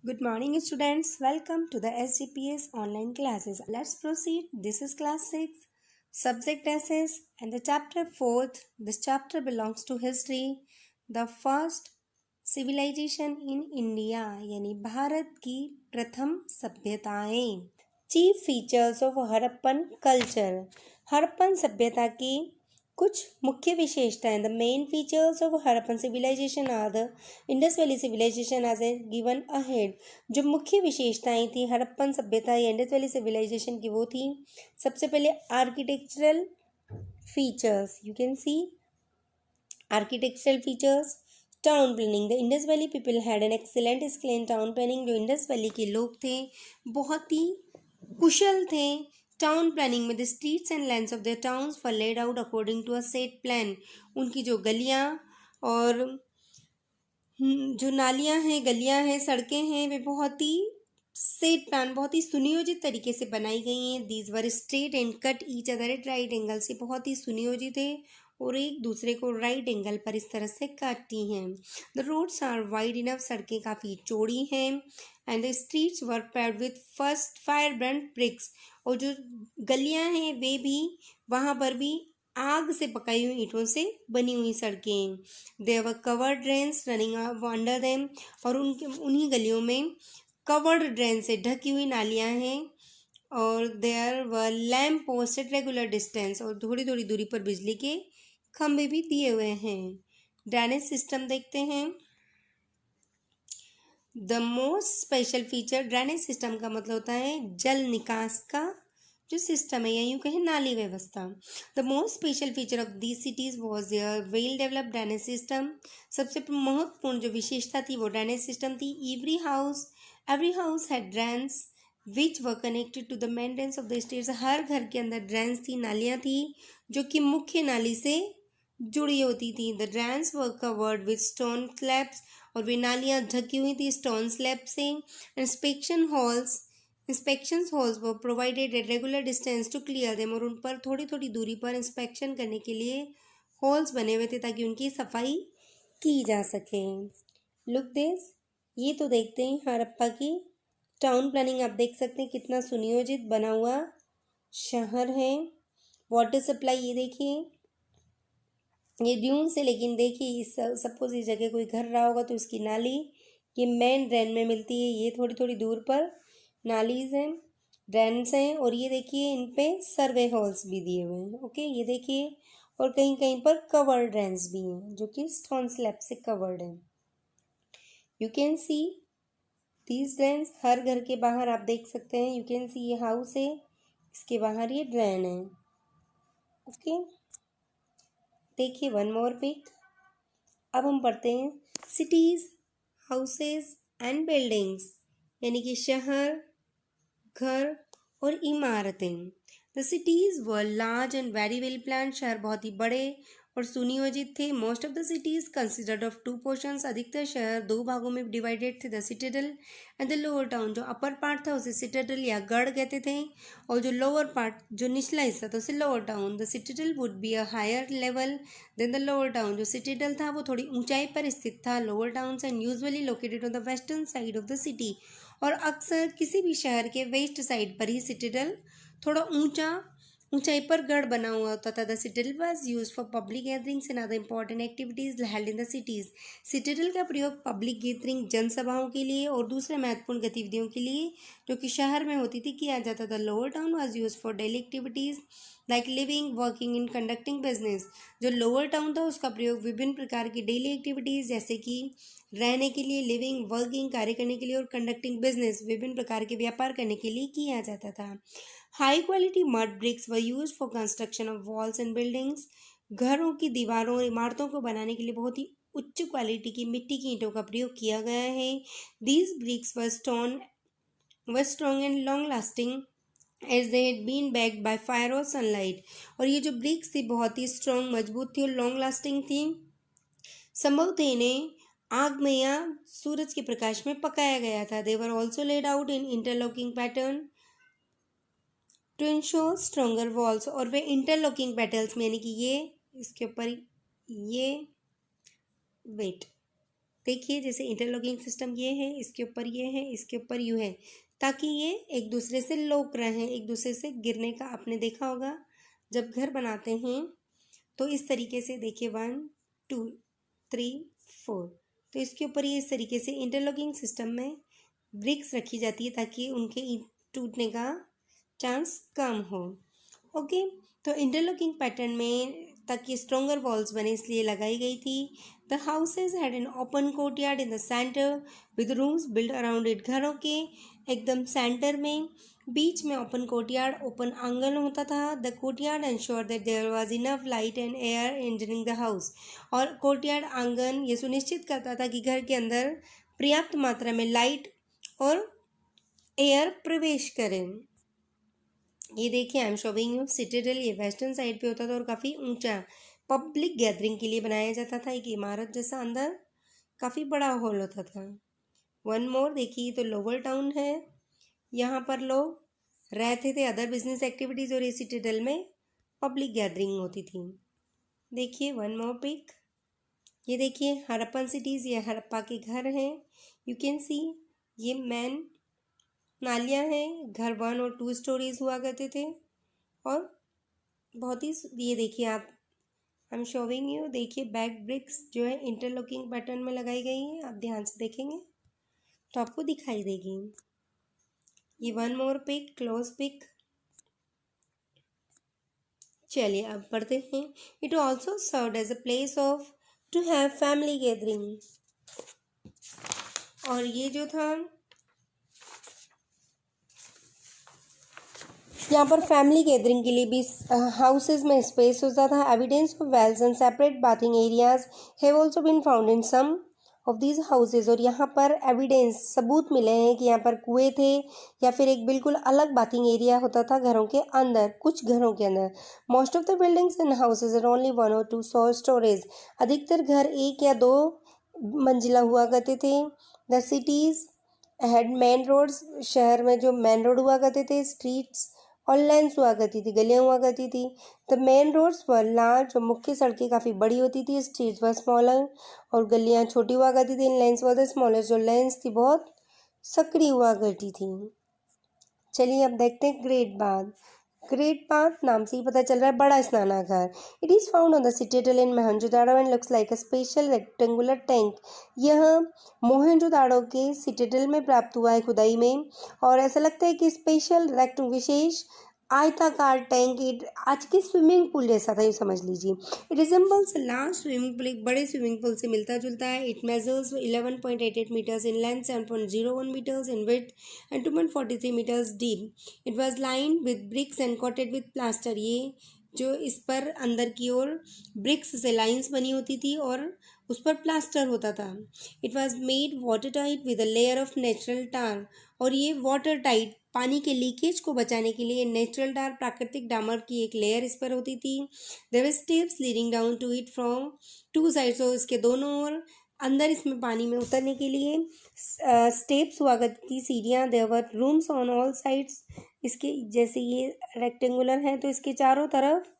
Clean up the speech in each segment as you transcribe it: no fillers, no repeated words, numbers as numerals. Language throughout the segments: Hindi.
Good morning, students. Welcome to the SGPS online classes. Let's proceed. This is class 6, subject essays, and the chapter 4th. This chapter belongs to history. The first civilization in India, यानी भारत की प्रथम सभ्यताएं. Chief features of Harappan culture. Harappan सभ्यता की कुछ मुख्य विशेषताएं. The main features of Harappan civilization are the Indus valley civilization as a given ahead. जो मुख्य विशेषताएं थी हड़प्पन सभ्यता या इंडस वैली सिविलाइजेशन की वो थी. सबसे पहले architectural features. You can see architectural features. Town planning. The Indus valley people had an excellent skill in town planning. जो इंडस वैली के लोग थे बहुत ही कुशल थे टाउन प्लानिंग में. The streets and lands of the towns were laid out according to a set plan. उनकी जो गलियां और जो नालियां हैं, गलियां हैं, सड़कें हैं, वे बहुत ही सेट प्लान, बहुत ही सुनियोजित तरीके से बनाई गई हैं. These were straight and cut each other at right angle से. बहुत ही सुनियोजित है और एक दूसरे को राइट एंगल पर इस तरह से काटती हैं. The roads are wide enough. सड़कें काफ़ी चौड़ी हैं. And the streets were paved with first fire brand bricks. और जो गलियां हैं वे भी वहाँ पर भी आग से पकाई हुई ईंटों से बनी हुई सड़कें. There were covered drains running under them. और उन्हीं गलियों में कवर्ड ड्रेन से ढकी हुई नालियां हैं. और there were lamp post at regular distance. और थोड़ी थोड़ी दूरी पर बिजली के खंभे भी दिए हुए हैं. ड्रेनेज सिस्टम देखते हैं. The most special feature. Drainage system का मतलब होता है जल निकास का जो सिस्टम है या यूँ कहें नाली व्यवस्था. The most special feature of these cities was their well developed drainage system. सबसे महत्वपूर्ण जो विशेषता थी वो ड्रेनेज सिस्टम थी. Every house had drains which were connected to the maintenance of the streets. हर घर के अंदर ड्रेन्स थी, नालियाँ थी जो कि मुख्य नाली से जुड़ी होती थी. The drains were covered with stone slabs. और वे नालियाँ ढकी हुई थी स्टोन स्लैब से. Inspection halls were provided at regular distance to clear them. और उन पर थोड़ी थोड़ी दूरी पर इंस्पेक्शन करने के लिए हॉल्स बने हुए थे ताकि उनकी सफाई की जा सके. Look this. ये तो देखते हैं हड़प्पा की टाउन प्लानिंग. आप देख सकते हैं कितना सुनियोजित बना हुआ शहर है. वाटर सप्लाई ये देखिए, ये ड्यून से, लेकिन देखिए इस सपोज इस जगह कोई घर रहा होगा तो इसकी नाली ये मेन ड्रेन में मिलती है. ये थोड़ी थोड़ी दूर पर नालीज हैं, ड्रेन्स हैं. और ये देखिए इन पे सर्वे हॉल्स भी दिए हुए हैं. ओके, ये देखिए. और कहीं कहीं पर कवर्ड ड्रेन्स भी हैं जो कि स्टोन स्लैब से कवर्ड हैं. You can see these drains. हर घर के बाहर आप देख सकते हैं. यू कैन सी ये हाउस है, इसके बाहर ये ड्रेन है. ओके, देखिए वन मोर पिक. अब हम पढ़ते हैं सिटीज़, हाउसेस एंड बिल्डिंग्स, यानी कि शहर, घर और इमारतें. The cities were large and very well plan. शहर बहुत ही बड़े और सुनियोजित थे. Most of the cities considered of two portions. अधिकतर शहर दो भागों में डिवाइडेड थे. The citadel and the lower town. जो अपर पार्ट था उसे सिटाडेल या गढ़ कहते थे और जो लोअर पार्ट, जो निचला हिस्सा था उसे lower town. The citadel would be a higher level than the lower town. जो सिटाडेल था वो थोड़ी ऊंचाई पर स्थित था लोअर टाउन से. And usually located on the western side of the city. और अक्सर किसी भी शहर के वेस्ट साइड पर ही सिटाडेल थोड़ा ऊंचाई पर गढ़ बना हुआ होता था. The Citadel was used for public gatherings and other important activities held in the cities. Citadel का प्रयोग पब्लिक गैदरिंग, जनसभाओं के लिए और दूसरे महत्वपूर्ण गतिविधियों के लिए जो कि शहर में होती थी किया जाता था. Lower town was used for daily activities like living, working in conducting business. जो लोअर टाउन था उसका प्रयोग विभिन्न प्रकार की डेली एक्टिविटीज जैसे कि रहने के लिए, लिविंग, वर्किंग, कार्य करने के लिए और कंडक्टिंग बिजनेस, विभिन्न प्रकार के व्यापार करने के लिए किया जाता था. High quality mud bricks were use for construction of walls and buildings. घरों की दीवारों और इमारतों को बनाने के लिए बहुत ही उच्च क्वालिटी की मिट्टी की ईंटों का प्रयोग किया गया है. These bricks were strong and long lasting as they had been backed by fire और सनलाइट. और ये जो ब्रिक्स थी बहुत ही स्ट्रॉन्ग, मजबूत थी और लॉन्ग लास्टिंग थी. संभवतः इन्हें आग में या सूरज के प्रकाश में पकाया गया था. They were also laid out in interlocking pattern to ensure stronger walls. और वे इंटरलॉकिंग पैटर्न्स में, यानी कि ये इसके ऊपर ये वेट देखिए जैसे इंटरलॉकिंग सिस्टम ये है, इसके ऊपर ये है, इसके ऊपर यू है, ताकि ये एक दूसरे से लोक रहें, एक दूसरे से गिरने का आपने देखा होगा जब घर बनाते हैं तो इस तरीके से देखिए 1 2 3 4, तो इसके ऊपर ये इस तरीके से इंटरलॉकिंग सिस्टम में ब्रिक्स रखी जाती है ताकि उनके टूटने का चांस कम हो। ओके, तो इंटरलॉकिंग पैटर्न में ताकि स्ट्रोंगर वॉल्स बने इसलिए लगाई गई थी। The houses had an open courtyard in the centre with rooms build around it. घरों के एकदम सेंटर में बीच में ओपन कोर्टयार्ड, ओपन आंगन होता था। The courtyard ensure that there was enough light and air entering the house. और कोर्टयार्ड आंगन ये सुनिश्चित करता था कि घर के अंदर पर्याप्त मात्रा में लाइट और एयर प्रवेश करें। ये देखिए I am showing you Citadel, ये वेस्टर्न साइड पे होता था और काफ़ी ऊंचा पब्लिक गैदरिंग के लिए बनाया जाता था। एक इमारत जैसा अंदर काफ़ी बड़ा हॉल होता था। वन मोर देखिए तो लोअर टाउन है, यहाँ पर लोग रहते थे, अदर बिजनेस एक्टिविटीज़, और ये सिटाडेल में पब्लिक गैदरिंग होती थी। देखिए वन मोर पिक, ये देखिए हड़प्पन सिटीज़, ये हड़प्पा के घर हैं। यू कैन सी ये मैन नालियाँ हैं, घर 1 और 2 स्टोरीज हुआ करते थे और बहुत ही ये देखिए आप आई एम शोइंग यू, देखिए बैक ब्रिक्स जो है इंटरलॉकिंग पैटर्न में लगाई गई हैं। आप ध्यान से देखेंगे तो आपको दिखाई देगी। ये one more pick, close pick. चलिए अब पढ़ते हैं। It also serve as a place of to have family gathering. और ये जो था यहाँ पर फैमिली गैदरिंग के लिए भी हाउसेज में स्पेस होता था। Evidence of wells and separate bathing areas have also been found in some of these houses. और यहाँ पर एविडेंस सबूत मिले हैं कि यहाँ पर कुएं थे या फिर एक बिल्कुल अलग बाथिंग एरिया होता था घरों के अंदर, कुछ घरों के अंदर। Most of the buildings and houses are only 1 और 2 स्टोरेज। अधिकतर घर 1 या 2 मंजिला हुआ करते थे। The cities had main roads, शहर में जो मेन रोड हुआ करते थे, स्ट्रीट्स और लेन्स हुआ करती थी, गलियाँ हुआ करती थी। The main roads were large, जो मुख्य सड़कें काफ़ी बड़ी होती थी। स्ट्रीट्स वर स्मॉलर, और गलियाँ छोटी हुआ करती थी। लेन्स वर द स्मॉलर, जो लेन्स थी बहुत सकड़ी हुआ करती थी। चलिए अब देखते हैं ग्रेट बाथ। ग्रेट बाथ नाम से ही पता चल रहा है बड़ा स्नानागार। It is found on the Citadel in Mohenjodaro and looks like a special rectangular tank. यह मोहनजोदाड़ो के सिटाडेल में प्राप्त हुआ है खुदाई में, और ऐसा लगता है कि स्पेशल विशेष आयताकार टैंक आज के स्विमिंग पूल जैसा था, ये समझ लीजिए। It resembles large swimming pool, एक बड़े स्विमिंग पूल से मिलता जुलता है। It measures 11.88 metres in length, 7.01 metres in width and 2.43 metres deep. It was lined with bricks and coated with plaster. ये जो इस पर अंदर की ओर ब्रिक्स से लाइंस बनी होती थी और उस पर प्लास्टर होता था। It was made water tight with a layer of natural tar. और ये वाटर टाइट, पानी के लीकेज को बचाने के लिए नेचुरल टार, प्राकृतिक डामर की एक लेयर इस पर होती थी। There were steps leading down to it from 2 sides, और इसके दोनों ओर अंदर इसमें पानी में उतरने के लिए स्टेप्स हुआ करती थी, सीढ़ियाँ। There were rooms on all sides. इसके जैसे ये रेक्टेंगुलर है तो इसके चारों तरफ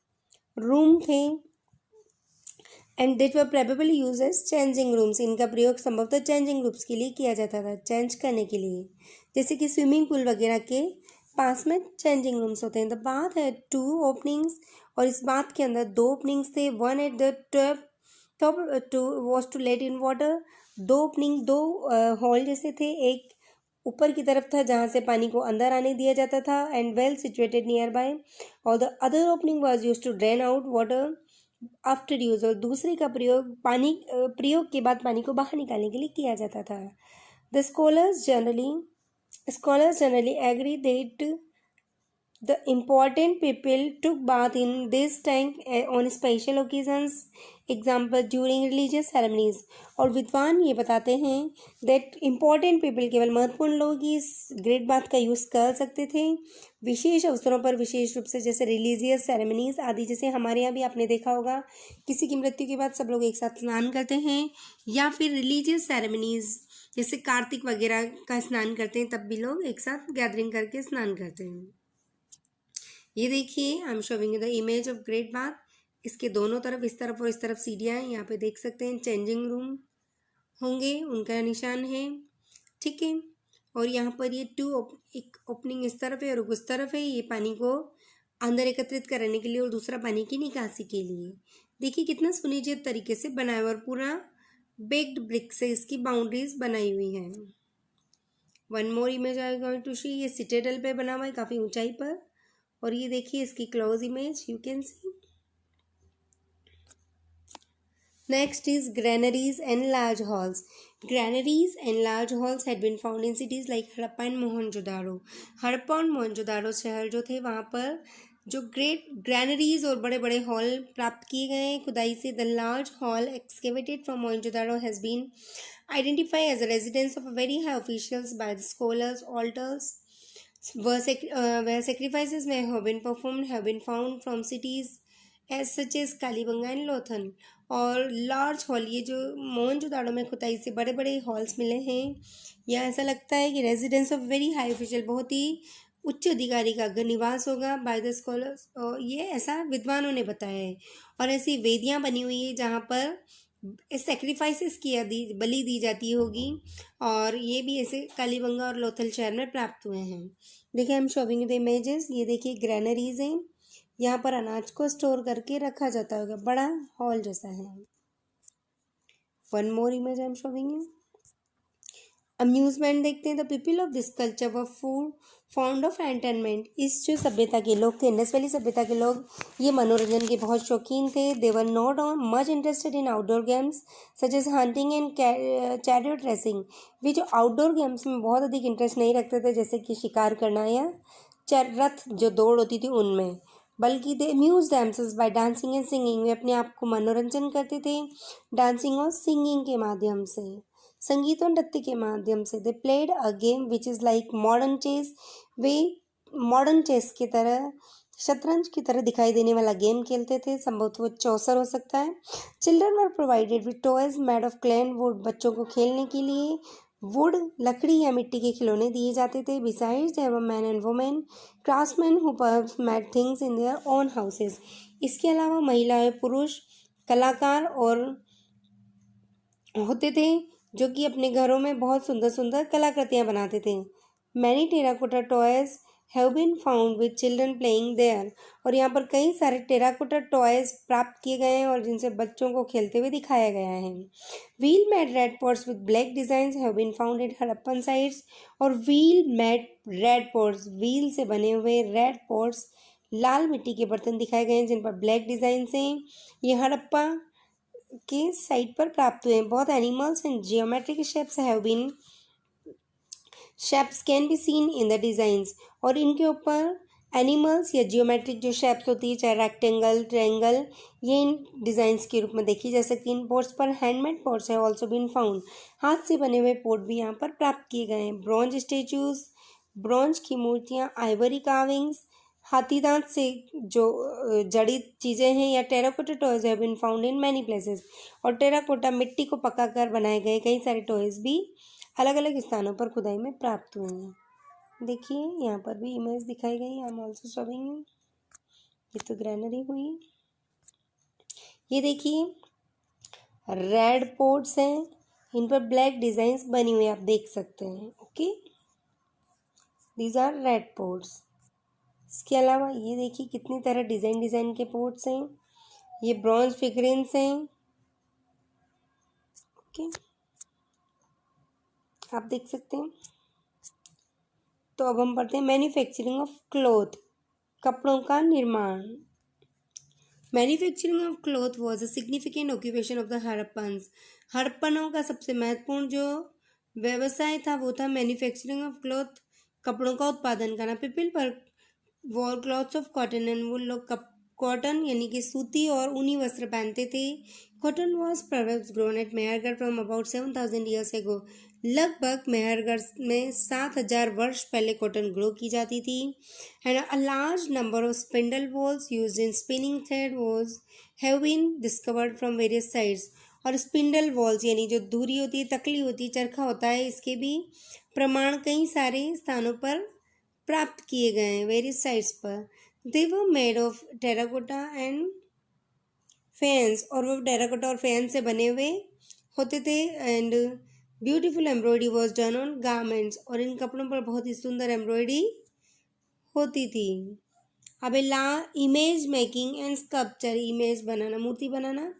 रूम थे। And that were probably use as changing rooms. इनका प्रयोग संभवतः चेंजिंग रूम्स के लिए किया जाता था, चेंज करने के लिए, जैसे कि स्विमिंग पूल वगैरह के पास में चेंजिंग रूम्स होते हैं। द बाथ है 2 ओपनिंग्स, और इस बाथ के अंदर 2 ओपनिंग्स थे। 1 at the top was to let in water. 2 opening, 2 hall जैसे थे। एक ऊपर की तरफ था जहाँ से पानी को अंदर आने दिया जाता था, and well situated near by. और the other opening was use to drain out water after use. और दूसरे का प्रयोग के बाद पानी को बाहर निकालने के लिए किया जाता था। The scholars generally agree that the important people took bath in this tank on special occasions, example during religious ceremonies। और विद्वान ये बताते हैं that important people, केवल महत्वपूर्ण लोग ही इस ग्रेट बाथ का यूज़ कर सकते थे विशेष अवसरों पर, विशेष रूप से जैसे रिलीजियस सेरेमनीज आदि। जैसे हमारे यहाँ भी आपने देखा होगा किसी की मृत्यु के बाद सब लोग एक साथ स्नान करते हैं, या फिर रिलीजियस सेरेमनीज जैसे कार्तिक वगैरह का स्नान करते हैं, तब भी लोग एक साथ गैदरिंग करके स्नान करते हैं। ये देखिए I am showing you the image of great bath. इसके दोनों तरफ, इस तरफ और इस तरफ सीढ़ियाँ हैं, यहाँ पे देख सकते हैं चेंजिंग रूम होंगे उनका निशान है, ठीक है। और यहाँ पर ये एक ओपनिंग इस तरफ है और उस तरफ है, ये पानी को अंदर एकत्रित करने के लिए और दूसरा पानी की निकासी के लिए। देखिए कितना सुनिश्चित तरीके से बनाया हुआ और पूरा बेक्ड ब्रिक से इसकी बाउंड्रीज बनाई हुई हैं। One more image I going to see, ये सिटेडल पे बना हुआ है काफ़ी ऊंचाई पर। और ये देखिए इसकी close image you can C. Next is granaries and large halls. Granaries and large halls had been found in cities like Harappa and Mohenjo-daro. Harappa और मोहनजोदारो शहर जो थे वहाँ पर जो ग्रेट ग्रैनरीज और बड़े बड़े हॉल प्राप्त किए गए हैं खुदाई से। The large hall excavated from Mohenjodaro has been identified as a residence of a very high officials by the scholars. Altars where sacrifices may have been performed have been found from cities as such as Kalibanga and Lothal. और लार्ज हॉल, ये जो मोहनजोदाड़ो में खुदाई से बड़े बड़े हॉल्स मिले हैं, या ऐसा लगता है कि residence of very high official, बहुत ही उच्च अधिकारी का घर निवास होगा बाय द स्कॉलर्स, ये ऐसा विद्वानों ने बताया है। और ऐसी वेदियाँ बनी हुई है जहाँ पर सेक्रीफाइसेस बलि दी जाती होगी, और ये भी ऐसे कालीबंगा और लोथल शहर में प्राप्त हुए हैं। देखिए I am showing the images, ये देखिए ग्रैनरीज हैं, यहाँ पर अनाज को स्टोर करके रखा जाता होगा, बड़ा हॉल जैसा है। One more image I am showing you. Amusement देखते हैं। The people of this culture were fond of entertainment. इस जो सभ्यता के लोग थे, इंडस वैली सभ्यता के लोग, ये मनोरंजन के बहुत शौकीन थे। They were not much interested in outdoor games such as hunting and chariot racing. वे जो आउटडोर गेम्स में बहुत अधिक इंटरेस्ट नहीं रखते थे, जैसे कि शिकार करना या रथ जो दौड़ होती थी उनमें, बल्कि they amuse themselves by dancing and singing. वे अपने आप को मनोरंजन करते थे डांसिंग और सिंगिंग के माध्यम से, संगीत और नृत्य के माध्यम से। They played a game which is like modern chess. वे मॉडर्न चेस की तरह, शतरंज की तरह दिखाई देने वाला गेम खेलते थे, संभवतः चौसर हो सकता है। Children were provided with toys made of clay and would. बच्चों को खेलने के लिए वुड, लकड़ी या मिट्टी के खिलौने दिए जाते थे। Besides there were men and women craftsmen who perhaps made things in their own houses. इसके अलावा महिलाएं, पुरुष कलाकार और होते थे जो कि अपने घरों में बहुत सुंदर सुंदर कलाकृतियां बनाते थे। Many terracotta toys have been found with children playing there. और यहाँ पर कई सारे टेराकोटा टॉयज प्राप्त किए गए हैं और जिनसे बच्चों को खेलते हुए दिखाया गया है। Wheel made red pots with black design have been found at Harappan sites. और wheel made red pots, wheel से बने हुए रेड पॉट्स, लाल मिट्टी के बर्तन दिखाए गए हैं जिन पर ब्लैक डिजाइन से, ये हड़प्पा के साइट पर प्राप्त हुए हैं। बहुत animals and geometric shapes can be seen in the designs. और इनके ऊपर एनिमल्स या जियोमेट्रिक जो शेप्स होती है, चाहे रेक्टेंगल, ट्रायंगल, ये इन डिज़ाइंस के रूप में देखी जा सकती है। इन पोर्ट्स पर हैंडमेड पोर्ट्स है ऑल्सो बीन फाउंड। हाथ से बने हुए पोर्ट भी यहाँ पर प्राप्त किए गए हैं। ब्रॉन्ज स्टेचूज, ब्रॉन्ज की मूर्तियाँ, आइवरी कार्विंग्स, हाथी दांत से जो जड़ित चीज़ें हैं, या terracotta toys have been found in many places. और टेराकोटा मिट्टी को पकाकर बनाए गए कई सारे टॉयज भी अलग अलग स्थानों पर खुदाई में प्राप्त हुए हैं। देखिए यहाँ पर भी इमेज दिखाई गई, I am also showing you. ये तो ग्रैनरी हुई। ये देखिए रेड पोर्ट्स हैं, इन पर ब्लैक डिजाइंस बनी हुई आप देख सकते हैं। Okay, these are red pots. इसके अलावा ये देखिए कितनी तरह डिज़ाइन के पोर्ट्स हैं। ये ब्रॉन्ज फिगरेंस हैं। ओके, आप देख सकते हैं। तो अब हम पढ़ते हैं मैन्युफैक्चरिंग ऑफ क्लॉथ, कपड़ों का निर्माण। Manufacturing of cloth was a significant occupation of the Harappans. हड़प्पनों का सबसे महत्वपूर्ण जो व्यवसाय था वो था मैन्युफैक्चरिंग ऑफ क्लॉथ, कपड़ों का उत्पादन करना। पीपल पर wore clothes of cotton and wool. लोग कॉटन यानी कि सूती और ऊनी वस्त्र पहनते थे। Cotton was perhaps grown at Mehrgarh from about 7,000 years ago. लगभग मेहरगढ़ में 7,000 वर्ष पहले कॉटन ग्रो की जाती थी। And a large number of spindle whorls used in spinning thread was have been discovered from various sides. और स्पिंडल वॉल्स यानी जो धुरी होती है, तकली होती है, चरखा होता है, इसके भी प्रमाण कई सारे स्थानों पर प्राप्त किए गए हैं वेरियस साइट्स पर। They were made of terracotta and faience. और वो टेराकोटा और फेंस से बने हुए होते थे and beautiful embroidery was done on garments, और इन कपड़ों पर बहुत ही सुंदर एम्ब्रॉयडरी होती थी। अब ला image making and sculpture, image बनाना, मूर्ति बनाना।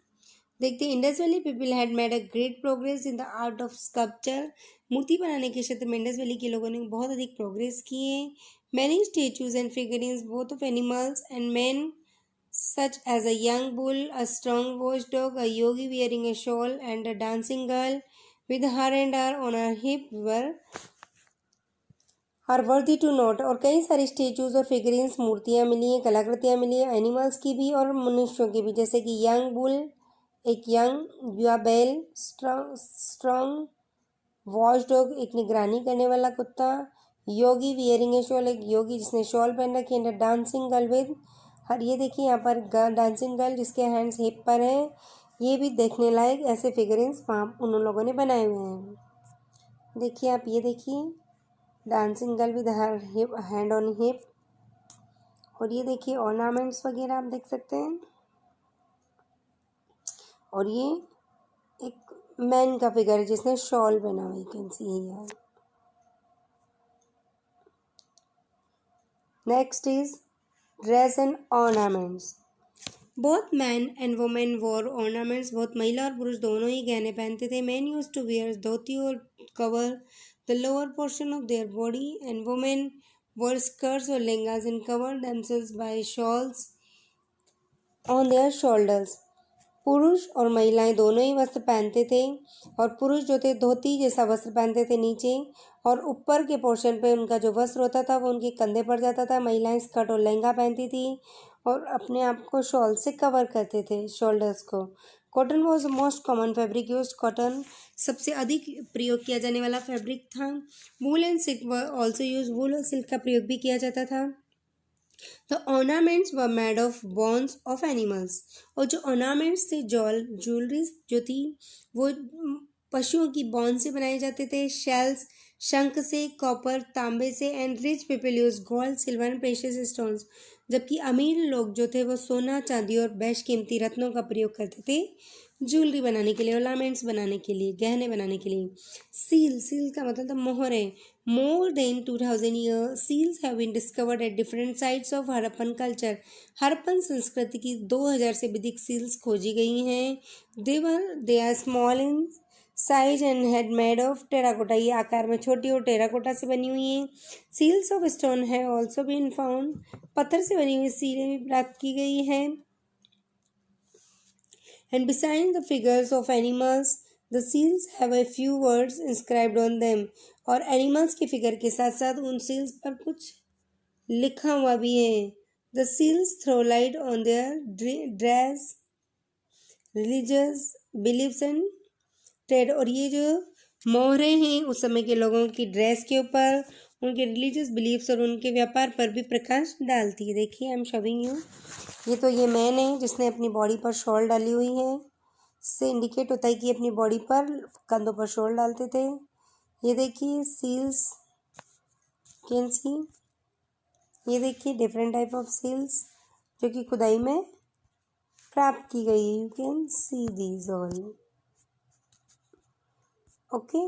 देखते हैं, Indus valley people had made a great progress in the art of sculpture. मूर्ति बनाने के क्षेत्र में इंडस वैली के लोगों ने बहुत अधिक प्रोग्रेस किए। Many statues and figurines both of animals and man such as a young bull, a strong watchdog, a yogi wearing a shawl, and a dancing girl with her and her on her hip are worthy to note। और कई सारी स्टेचूज और फिगरिंग्स, मूर्तियाँ मिली हैं, कलाकृतियाँ मिली हैं, एनिमल्स की भी और मनुष्यों की भी, जैसे कि यंग बुल, एक यंग या बैल, स्ट्रॉन्ग वॉच डॉग, एक निगरानी करने वाला कुत्ता, योगी वियरिंग ए शॉल, एक योगी जिसने शॉल पहन रखी है, डांसिंग गर्ल विद हर, ये देखिए यहाँ पर डांसिंग गर्ल जिसके हैंड्स हिप पर हैं, ये भी देखने लायक ऐसे फिगरिंग्स वहाँ उन लोगों ने बनाए हुए हैं। देखिए आप, ये देखिए dancing girl with her hip, hand on hip, और ये देखिए ऑर्नामेंट्स वगैरह आप देख सकते हैं। और ये एक मैन का फिगर है जिसने शॉल पहना हुआ, you can see here. Next is dress and ornaments. Both man and women wore ornaments, बहुत महिला और पुरुष दोनों ही गहने पहनते थे। Man use to wear dhoti और cover the lower portion of their body, and women wore skirts और lehengas and cover themselves by shawls on their shoulders. पुरुष और महिलाएं दोनों ही वस्त्र पहनते थे, और पुरुष जो थे धोती जैसा वस्त्र पहनते थे नीचे, और ऊपर के पोर्शन पे उनका जो वस्त्र होता था वो उनके कंधे पर जाता था। महिलाएं स्कर्ट और लहंगा पहनती थी और अपने आप को शॉल से कवर करते थे शोल्डर्स को। Cotton was most common fabric use, cotton सबसे अधिक प्रयोग किया जाने वाला फैब्रिक था। Wool and silk also use, wool और सिल्क का प्रयोग भी किया जाता था। The ornaments were made of bones of animals, और जो ऑर्नामेंट्स थे, ज्वेलरीज जो थी वो पशुओं की बोन से बनाए जाते थे, शेल्स शंख से, कॉपर तांबे से, and rich people use gold silver and precious stones, जबकि अमीर लोग जो थे वो सोना चांदी और बेशकीमती रत्नों का प्रयोग करते थे ज्वेलरी बनाने के लिए, ऑर्नामेंट्स बनाने के लिए, गहने बनाने के लिए। सील का मतलब था मोहर है। More than 2000 year seals have been discovered at different sites of Harappan culture. Harappan संस्कृति की 2000 से अधिक सील्स खोजी गई हैं। They are small in size and had made of terracotta, ये आकार में छोटी और टेराकोटा से बनी हुई हैं। सील्स ऑफ स्टोन है ऑल्सो बीन फाउंड, पत्थर से बनी हुई सीलें भी प्राप्त की गई हैं। And besides the figures of animals, the seals have a few words inscribed on them। और एनिमल्स के फिगर के साथ साथ उन सील्स पर कुछ लिखा हुआ भी है। The seals throw light on their dress, religious beliefs and trade। और ये जो मोहरे हैं उस समय के लोगों की ड्रेस के ऊपर, उनके रिलीजियस बिलीफ्स और उनके व्यापार पर भी प्रकाश डालती है। देखिए आई एम शोइंग यू, ये तो ये मैन है जिसने अपनी बॉडी पर शॉल डाली हुई है, इससे इंडिकेट होता है कि अपनी बॉडी पर कंधों पर शॉल डालते थे। ये देखिए सील्स कैन सी, ये देखिए डिफरेंट टाइप ऑफ सील्स जो कि खुदाई में प्राप्त की गई है। You can see these all, okay.